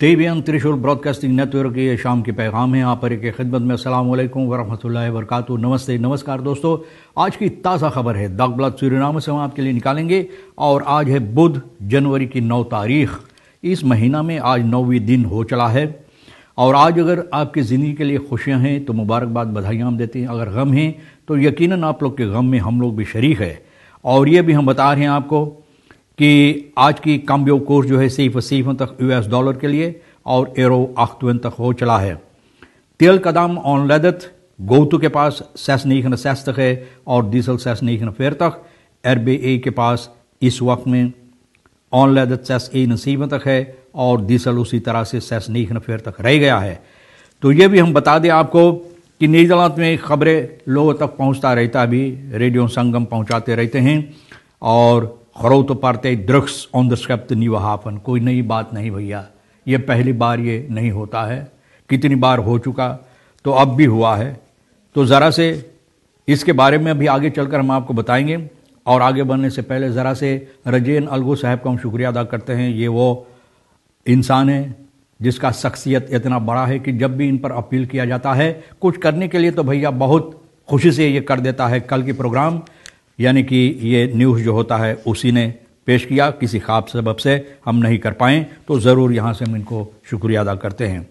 TVN त्रिशूल broadcasting network के शाम के पैगाम है यहाँ पर की खिदमत में। अस्सलाम वालेकुम वरहमतुल्लाहि वबरकातुहू। नमस्ते, नमस्कार दोस्तों। आज की ताज़ा खबर है दागब्लाद सूरीनाम से हम आपके लिए निकालेंगे। और आज है बुध, जनवरी की 9 तारीख। इस महीना में आज 9वीं दिन हो चला है। और आज अगर आपकी ज़िंदगी के लिए खुशियाँ हैं तो मुबारकबाद, बधाइयाँ हम देते हैं। अगर गम हैं तो यकीनन आप लोग के गम में हम लोग भी शरीक है। और ये भी हम बता रहे हैं आपको कि आज की कामयाब कोर्स जो है सिर्फ तक US डॉलर के लिए और एरो 28 तक हो चला है। तेल कदम ऑनलेदत गोतु के पास 6 तक है और डीजल 6 तक। RBA के पास इस वक्त में ऑनलेदत 6 तक है और डीजल उसी तरह से 6 तक रह गया है। तो ये भी हम बता दें आपको कि नीदरलैंड में खबरें लोगों तक पहुंचता रहता है, अभी रेडियो संगम पहुंचाते रहते हैं। और खरोत पारते drugs on the script new हाफन, कोई नई बात नहीं भैया, ये पहली बार ये नहीं होता है, कितनी बार हो चुका, तो अब भी हुआ है। तो ज़रा से इसके बारे में अभी आगे चलकर हम आपको बताएंगे। और आगे बढ़ने से पहले ज़रा से रजेन अलगो साहब का हम शुक्रिया अदा करते हैं। ये वो इंसान है जिसका शख्सियत इतना बड़ा है कि जब भी इन पर अपील किया जाता है कुछ करने के लिए तो भैया बहुत खुशी से ये कर देता है। कल की प्रोग्राम यानी कि ये न्यूज़ जो होता है उसी ने पेश किया, किसी खास सबब से हम नहीं कर पाए, तो ज़रूर यहाँ से हम इनको शुक्रिया अदा करते हैं।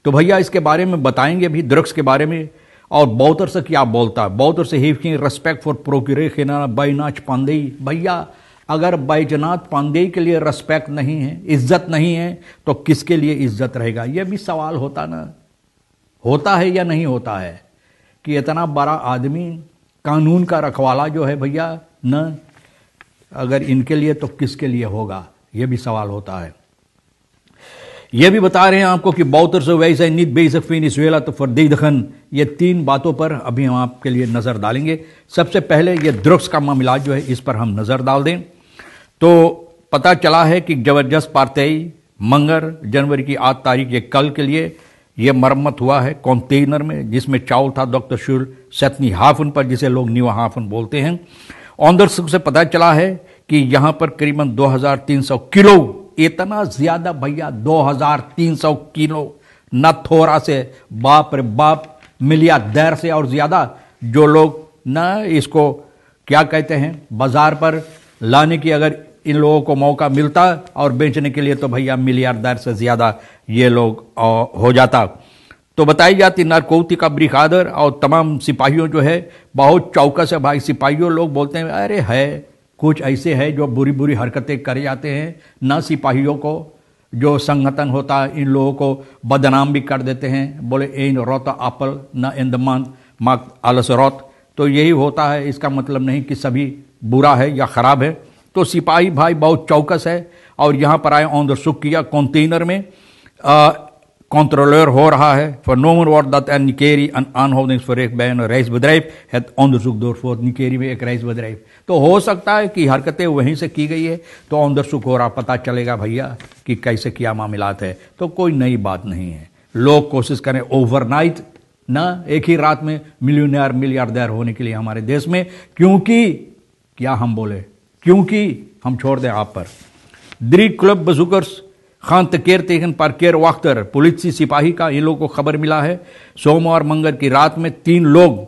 तो भैया इसके बारे में बताएंगे भी, ड्रग्स के बारे में। और बौतर से क्या बोलता है, बौतर से ही रेस्पेक्ट फॉर प्रोक्यूरे खेना बैनाच पांडेई। भैया अगर बैजनाथ पांडेई के लिए रेस्पेक्ट नहीं है, इज्जत नहीं है, तो किसके लिए इज्जत रहेगा? यह भी सवाल होता ना, होता है या नहीं होता है कि इतना बड़ा आदमी, कानून का रखवाला जो है भैया न, अगर इनके लिए तो किसके लिए होगा? यह भी सवाल होता है। यह भी बता रहे हैं आपको कि बौतर से वैसे नित बेसफीनिसवेला तो फरदीदखन, ये 3 बातों पर अभी हम आपके लिए नजर डालेंगे। सबसे पहले ये ड्रग्स का मामला जो है इस पर हम नजर डाल दें तो पता चला है कि जबरदस्त पार्टी मंगर जनवरी की 8 तारीख ये कल के लिए यह मरम्मत हुआ है कंटेनर में, जिसमें चावल था डॉक्टर शुल सतनी हाफन पर, जिसे लोग न्यू हाफन बोलते हैं। ऑनर से पता चला है कि यहां पर करीबन 2300 किलो, इतना ज्यादा भैया, 2300 किलो, न थोड़ा से, बाप रे बाप, मिलियर्डेर से और ज्यादा जो लोग न इसको क्या कहते हैं बाजार पर लाने की अगर इन लोगों को मौका मिलता और बेचने के लिए तो भैया मिलियर्डेर से ज्यादा ये लोग हो जाता। तो बताई जाती नारकोटिका ब्रिगादर और तमाम सिपाहियों जो है बहुत चौकस है भाई। सिपाहियों लोग बोलते हैं अरे है कुछ ऐसे है जो बुरी बुरी हरकतें कर जाते हैं, ना सिपाहियों को जो संगठन होता है इन लोगों को बदनाम भी कर देते हैं। बोले इन रोता अपल न इन दमान माक आलस रोत, तो यही होता है। इसका मतलब नहीं कि सभी बुरा है या खराब है। तो सिपाही भाई बहुत चौकस है और यहां पर आए ऑन द सुख किया कंटेनर में कंट्रोलर हो रहा है for no more what that and निकेरी एंड अनहोल्डिंग्स फॉर एक बैन राइस बदराइव है ऑन द सुख दौर फॉर निकेरी में एक राइस बदराइव। तो हो सकता है कि हरकतें वहीं से की गई है तो ऑन द सुख हो रहा, पता चलेगा भैया कि कैसे क्या मामलात है। तो कोई नई बात नहीं है। लोग कोशिश करें ओवरनाइट ना, एक ही रात में मिलियनियर मिलियर्डेर होने के लिए हमारे देश में, क्योंकि क्या हम बोले, क्योंकि हम छोड़ दें आप पर द्री क्लब बजुकर्स खान तकेर तेगन पार्केर वाख्तर पुलिस सिपाही का इन लोगों को खबर मिला है। सोमवार मंगल की रात में 3 लोग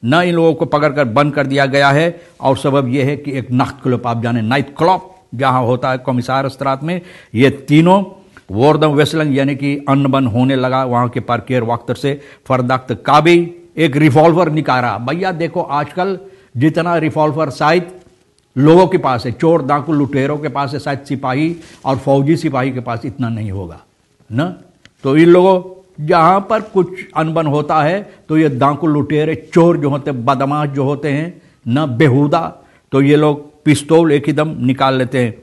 न इन लोगों को पकड़कर बंद कर दिया गया है। और सबब यह है कि एक नाइट क्लब, आप जाने नाइट क्लब जहां होता है कमिसार अस्त्रात में, ये तीनों वोरदम वेसलंग यानी कि अन्न बन होने लगा वहां के पार्केर वाख्तर से। फरदाख्त काबी एक रिवॉल्वर निकाला। भैया देखो आजकल जितना रिवॉल्वर शायद लोगों के पास है, चोर डाकू लुटेरों के पास है, शायद सिपाही और फौजी सिपाही के पास इतना नहीं होगा ना। तो इन लोगों जहां पर कुछ अनबन होता है तो ये डाकू लुटेरे चोर जो होते, बदमाश जो होते हैं ना, बेहुदा, तो ये लोग पिस्तौल एक ही दम निकाल लेते हैं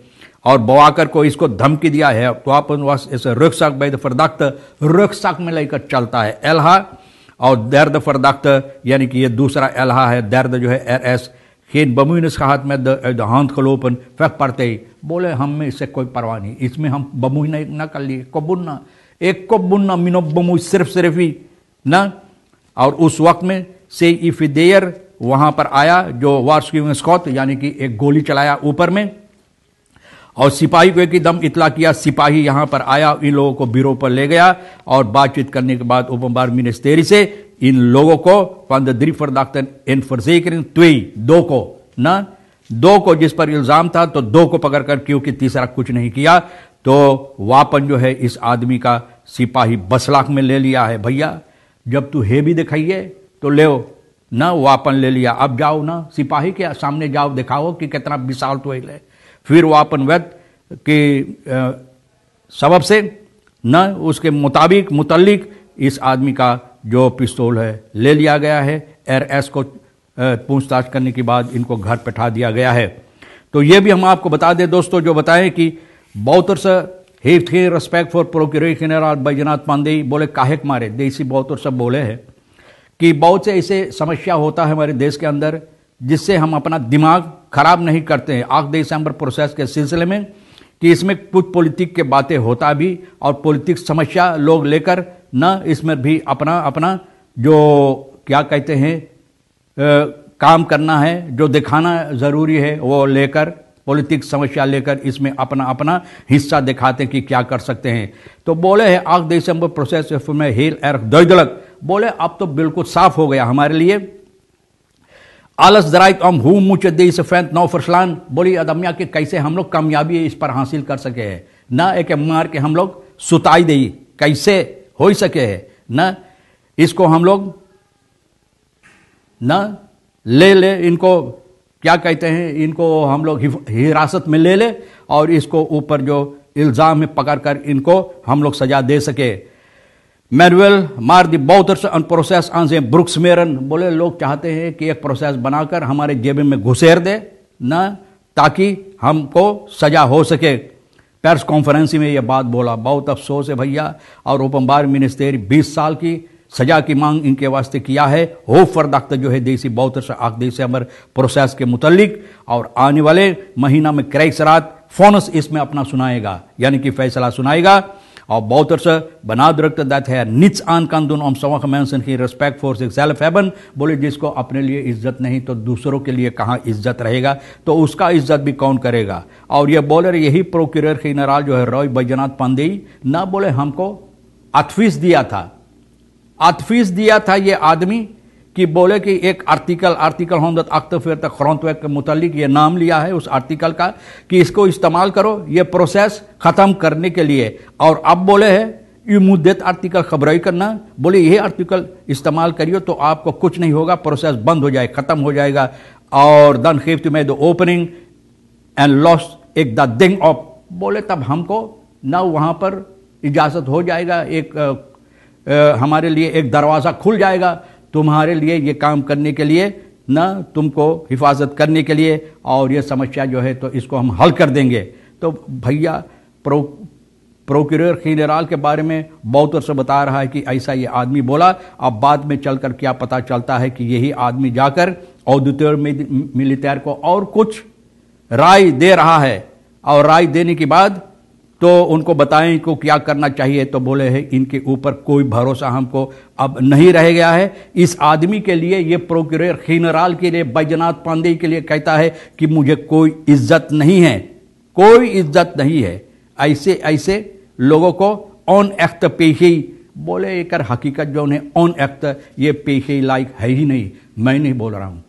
और बवाकर को इसको धमकी दिया है तो आप ऐसे रुखसाक बैद फरदाख्त रुखसाक में लेकर चलता है एलहा और दर्द फरदाख्त यानी कि ये दूसरा एलहा है। दर्द जो है RS खेन बमुइनस का हाथ में हाथ खलोपन फेंक पड़ते ही बोले हम में इससे कोई परवाह नहीं, इसमें हम बमुई ना कर लिए को बुन्ना एक को बुन्ना मिनो बमुई सिर्फ ही ना। और उस वक्त में से इफिदेयर वहां पर आया जो वार्स्किंग स्कॉट यानी कि एक गोली चलाया ऊपर में और सिपाही को एकदम इतला किया। सिपाही यहां पर आया, इन लोगों को ब्यूरो पर ले गया और बातचीत करने के बाद ओपनबार मिनिस्टेरी से इन लोगों को verdachten en verzekering 2 को ना 2 को जिस पर इल्जाम था तो 2 को पकड़कर, क्योंकि तीसरा कुछ नहीं किया, तो वापन जो है इस आदमी का सिपाही बसलाख में ले लिया है। भैया जब तू है भी दिखाइए तो ले ना, वापन ले लिया, अब जाओ ना सिपाही के सामने जाओ, दिखाओ कि कितना विशाल तो है। फिर वापन वैद के सबब से न उसके मुतालिक इस आदमी का जो पिस्तौल है ले लिया गया है। एरएस को पूछताछ करने के बाद इनको घर बैठा दिया गया है। तो ये भी हम आपको बता दें दोस्तों, जो बताएं कि बहुत heeft geen respect voor procureur-generaal Baijnath Pandey. बोले काहे मारे देसी बहुत सब बोले हैं कि बहुत से ऐसे समस्या होता है हमारे देश के अंदर जिससे हम अपना दिमाग खराब नहीं करते हैं। 8 दिसंबर प्रोसेस के सिलसिले में कि इसमें कुछ पॉलिटिक के बातें होता भी और पॉलिटिक समस्या लोग लेकर न इसमें भी अपना अपना जो क्या कहते हैं काम करना है, जो दिखाना जरूरी है वो लेकर, पॉलिटिक समस्या लेकर इसमें अपना अपना हिस्सा दिखाते कि क्या कर सकते हैं। तो बोले है 8 दिसंबर प्रोसेस में heel erg duidelijk, बोले अब तो बिल्कुल साफ हो गया हमारे लिए। alles draait om hoe moet je deze vent nou verslaan। बोली अदमिया के कैसे हम लोग कामयाबी इस पर हासिल कर सके हैं, ना एक मार के हम लोग सुताई दे, कैसे हो सके है ना, इसको हम लोग ना ले इनको क्या कहते हैं, इनको हम लोग हिरासत में ले ले और इसको ऊपर जो इल्जाम में पकड़कर इनको हम लोग सजा दे सके। मैनुअल मार दी बहुत प्रोसेस आंसे ब्रुक्समेरन। बोले लोग चाहते हैं कि एक प्रोसेस बनाकर हमारे जेब में घुसेर दे ना, ताकि हमको सजा हो सके। प्रेस कॉन्फ्रेंस में यह बात बोला, बहुत अफसोस है भैया। और ओपनबार मिनिस्टेरी 20 साल की सजा की मांग इनके वास्ते किया है। हो फरदख्त जो है देसी बहुत 8 दिसंबर प्रोसेस के मुतालिक, और आने वाले महीना में क्राइसरात फोनस इसमें अपना सुनाएगा, यानी कि फैसला सुनाएगा। और बहुत benadrukt dat hij niets aan kan doen om sommige mensen geen respect voor zichzelf hebben। बोले जिसको अपने लिए इज्जत नहीं तो दूसरों के लिए कहाँ इज्जत रहेगा, तो उसका इज्जत भी कौन करेगा। और ये बोले यही प्रोक्यूरर जनरल जो है रॉय बैजनाथ पांडे ना, बोले हमको अतफीस दिया था ये आदमी कि बोले कि एक आर्टिकल 148 ग्रंथwerk के मुतालिक ये नाम लिया है उस आर्टिकल का कि इसको इस्तेमाल करो ये प्रोसेस खत्म करने के लिए। और अब बोले है ये मुद्दत आर्टिकल खबराई करना, बोले ये आर्टिकल इस्तेमाल करियो तो आपको कुछ नहीं होगा, प्रोसेस बंद हो जाए, खत्म हो जाएगा। और दन गेeft u mij de opening and loss एक द डिंग ऑफ, बोले तब हमको ना वहां पर इजाजत हो जाएगा, एक हमारे लिए एक दरवाजा खुल जाएगा तुम्हारे लिए ये काम करने के लिए ना, तुमको हिफाजत करने के लिए, और ये समस्या जो है तो इसको हम हल कर देंगे। तो भैया प्रोक्यूरर जनरल के बारे में बहुत से बता रहा है कि ऐसा ये आदमी बोला। अब बाद में चलकर क्या पता चलता है कि यही आदमी जाकर ऑडिटर मिलिटेर को और कुछ राय दे रहा है, और राय देने के बाद तो उनको बताएं को क्या करना चाहिए। तो बोले हैं इनके ऊपर कोई भरोसा हमको अब नहीं रह गया है। इस आदमी के लिए, ये प्रोक्यूरर जनरल के लिए, बैजनाथ पांडे के लिए कहता है कि मुझे कोई इज्जत नहीं है, कोई इज्जत नहीं है। ऐसे लोगों को ऑन एक्ट पेशी, बोले एक हकीकत जो उन्हें ऑन एक्ट ये पेशी लायक है ही नहीं। मैं नहीं बोल रहा हूं,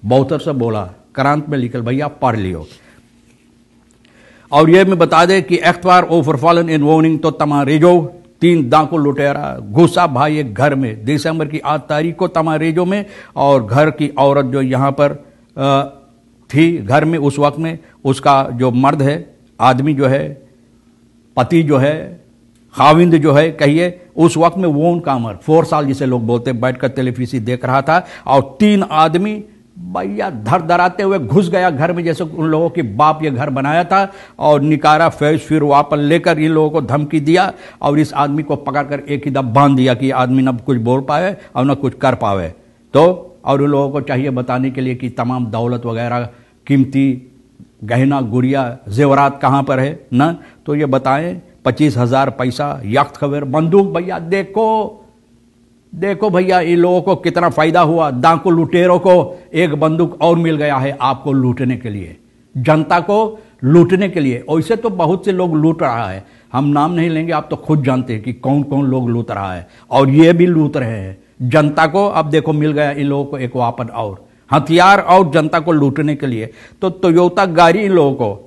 बहुत से बोला, क्रांत में लिखल भैया पढ़ लियो। और ये मैं बता दें कि एक्ट वार ओवरफॉलन इन वोनिंग तो तमारेजो 3 डाकू लुटेरा घुसा भाई एक घर में दिसंबर की 8 तारीख को तमारेजो में। और घर की औरत जो यहां पर थी घर में उस वक्त में, उसका जो मर्द है, आदमी जो है, पति जो है, खाविंद जो है कहिए, उस वक्त में वोन कामर 4 साल जिसे लोग बोलते, बैठकर टेलीविजन देख रहा था। और 3 आदमी भैया धर धराते हुए घुस गया घर में, जैसे उन लोगों के बाप ये घर बनाया था, और निकारा फैज फिर वापस लेकर इन लोगों को धमकी दिया और इस आदमी को पकड़कर एक ही दब बांध दिया कि आदमी न कुछ बोल पावे और न कुछ कर पावे। तो और उन लोगों को चाहिए बताने के लिए कि तमाम दौलत वगैरह, कीमती गहना गुड़िया जेवरात कहाँ पर है ना, तो ये बताएं। 25,000 पैसा, याख्त खबर, बंदूक। भैया देखो भैया इन लोगों को कितना फायदा हुआ। डाकू लुटेरों को एक बंदूक और मिल गया है आपको लूटने के लिए जनता को लूटने के लिए। वैसे तो बहुत से लोग लूट रहा है, हम नाम नहीं लेंगे, आप तो खुद जानते हैं कि कौन कौन लोग लूट रहा है, और ये भी लूट रहे हैं जनता को। अब देखो मिल गया इन लोगों को एक वापन और हथियार और जनता को लूटने के लिए। तो टोयोटा गाड़ी इन लोगों को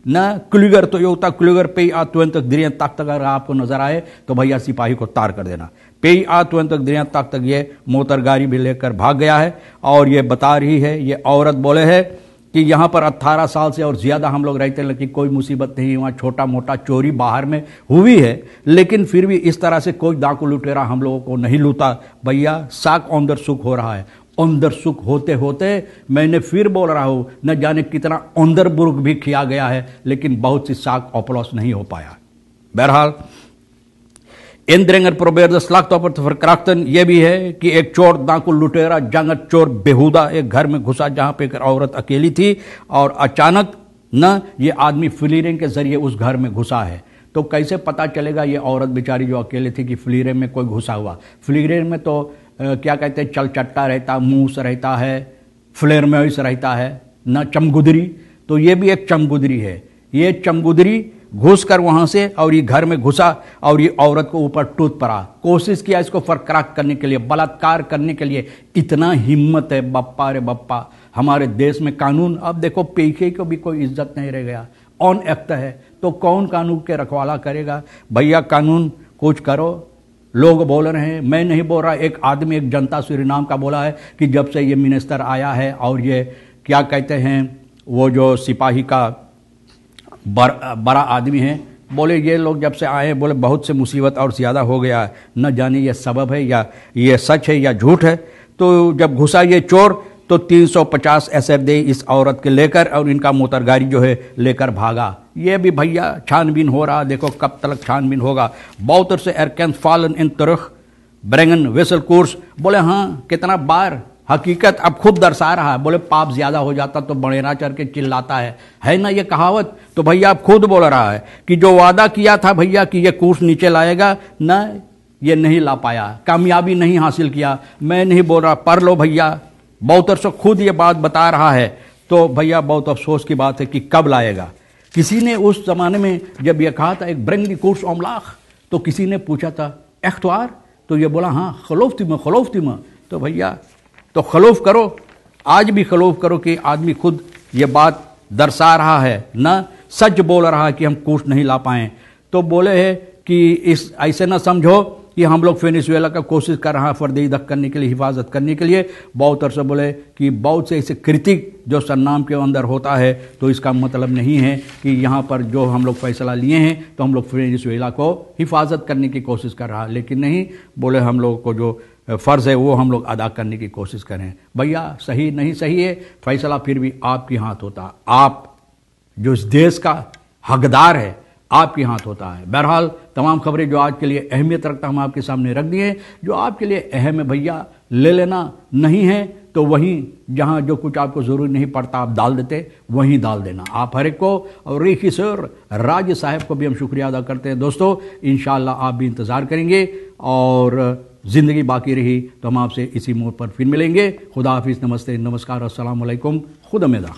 ना क्लूगर, टोयोटा क्लूगर पे आत्वंत तक तक अगर आपको नजर आए तो भैया सिपाही को तार कर देना। पे आत्वंत तक ये मोटर गाड़ी भी लेकर भाग गया है। और ये बता रही है, ये औरत बोले है कि यहाँ पर 18 साल से और ज्यादा हम लोग रहते हैं, लेकिन कोई मुसीबत नहीं, वहाँ छोटा मोटा चोरी बाहर में हुई है, लेकिन फिर भी इस तरह से कोई डाकू लुटेरा हम लोगों को नहीं लूटा। भैया साक अंदर सुख हो रहा है। अंदर सुख होते होते मैंने फिर बोल रहा हूं, न जाने कितना अंदर बुर्ग भी किया गया है, लेकिन बहुत सी साक ऑपलॉस नहीं हो पाया। बहरहाल इंद्रेंगर प्रोबेर स्लाक फरक्राख्तन यह भी है कि एक चोर डाकू लुटेरा जंगत चोर बेहुदा एक घर में घुसा जहां पे एक औरत अकेली थी, और अचानक न ये आदमी फ्लीरिंग के जरिए उस घर में घुसा है। तो कैसे पता चलेगा ये औरत बेचारी जो अकेली थी कि फ्लीरे में कोई घुसा हुआ? फ्लीरे में तो क्या कहते हैं, चलचट्टा रहता, मूस रहता है, फ्लेयर में रहता है न, चमगुदरी। तो ये भी एक चमगुदरी है। ये चमगुदरी घुस कर वहां से और ये घर में घुसा और ये औरत को ऊपर टूट पड़ा। कोशिश किया इसको फरक्राक करने के लिए, बलात्कार करने के लिए। इतना हिम्मत है बप्पा रे बप्पा हमारे देश में। कानून अब देखो, पीके को भी कोई इज्जत नहीं रह गया। ऑन एक्ट है तो कौन कानून के रखवाला करेगा? भैया कानून कुछ करो। लोग बोल रहे हैं, मैं नहीं बोल रहा, एक आदमी, एक जनता सूरीनाम का बोला है कि जब से ये मिनिस्टर आया है और ये क्या कहते हैं वो जो सिपाही का बड़ा आदमी है, बोले ये लोग जब से आए हैं, बोले बहुत से मुसीबत और ज़्यादा हो गया है। न जाने ये सबब है या ये सच है या झूठ है। तो जब घुसा ये चोर तो 350 एसएफ दे इस औरत के लेकर और इनका मोटर गाड़ी जो है लेकर भागा। ये भी भैया छानबीन हो रहा, देखो कब तक छानबीन होगा। बहुत से एरकेंस फालन इन तुरख ब्रेंगन वेसल कोर्स। बोले हाँ, कितना बार हकीकत अब खुद दर्शा रहा है। बोले पाप ज्यादा हो जाता तो बड़ेरा चढ़ के चिल्लाता है ना ये कहावत। तो भैया अब खुद बोल रहा है कि जो वादा किया था भैया कि ये कोर्स नीचे लाएगा ना, ये नहीं ला पाया, कामयाबी नहीं हासिल किया। मैं नहीं बोल रहा, पढ़ लो भैया, बहुत से खुद ये बात बता रहा है। तो भैया बहुत अफसोस की बात है कि कब लाएगा। किसी ने उस जमाने में जब ये कहा था एक ब्रेंग दी कोर्स ओमलाख, तो किसी ने पूछा था एख्तवार, तो ये बोला हाँ खलौफ्ती में। तो भैया तो खलौफ करो, आज भी खलौफ करो कि आदमी खुद ये बात दर्शा रहा है ना, सच बोल रहा है कि हम कोर्स नहीं ला पाए। तो बोले है कि इस ऐसे ना समझो कि हम लोग वेनेजुएला का कोशिश कर रहा है फर्दई दख करने के लिए, हिफाजत करने के लिए। बहुत अरसे बोले कि बहुत से ऐसे कृतिक जो सरनाम के अंदर होता है, तो इसका मतलब नहीं है कि यहाँ पर जो हम लोग फैसला लिए हैं तो हम लोग वेनेजुएला को हिफाजत करने की कोशिश कर रहा है। लेकिन नहीं, बोले हम लोग को जो फ़र्ज़ है वो हम लोग अदा करने की कोशिश करें। भैया सही नहीं सही है, फैसला फिर भी आपके हाथ होता। आप जो इस देश का हकदार है, आपके हाथ होता है। बहरहाल तमाम खबरें जो आज के लिए अहमियत रखता हम आपके सामने रख दिए। जो आपके लिए अहम है भैया ले लेना, नहीं है तो वहीं जहां जो कुछ आपको जरूरी नहीं पड़ता आप डाल देते, वहीं डाल देना। आप हर एक को और रेखी सर राज साहब को भी हम शुक्रिया अदा करते हैं। दोस्तों इंशाअल्लाह आप भी इंतज़ार करेंगे और ज़िंदगी बाकी रही तो हम आपसे इसी मोड़ पर फिर मिलेंगे। खुदा हाफिज़, नमस्ते, नमस्कार, अस्सलाम वालेकुम, खुदा मेदा।